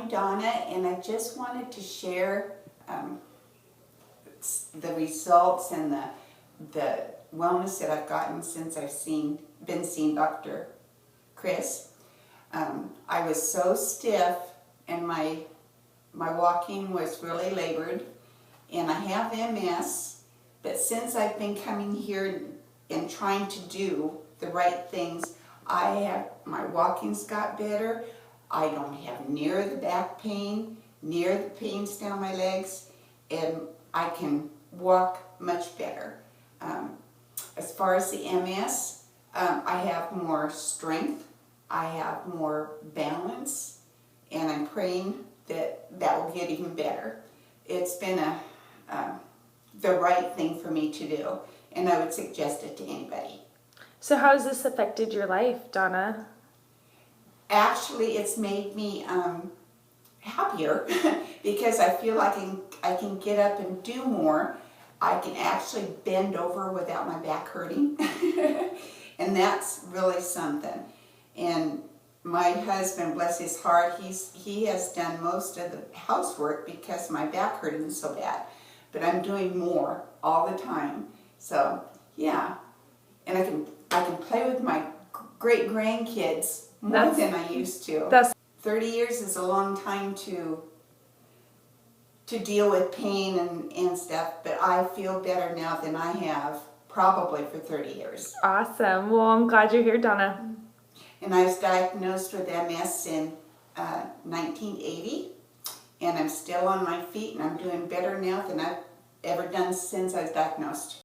Donna, and I just wanted to share the results and the wellness that I've gotten since I've been seeing Dr. Chris. I was so stiff, and my walking was really labored, and I have MS, but since I've been coming here and trying to do the right things, my walking's got better. I don't have near the back pain, near the pains down my legs, and I can walk much better. As far as the MS, I have more strength, I have more balance, and I'm praying that will get even better. It's been the right thing for me to do, and I would suggest it to anybody. So how has this affected your life, Donna? Actually, it's made me happier because I feel like I can get up and do more. I can actually bend over without my back hurting, and that's really something. And my husband, bless his heart, he has done most of the housework because my back hurting so bad. But I'm doing more all the time. So yeah, and I can play with my great grandkids more than I used to. 30 years is a long time to deal with pain and stuff, but I feel better now than I have probably for 30 years. Awesome. Well, I'm glad you're here, Donna. And I was diagnosed with MS in 1980, and I'm still on my feet, and I'm doing better now than I've ever done since I was diagnosed.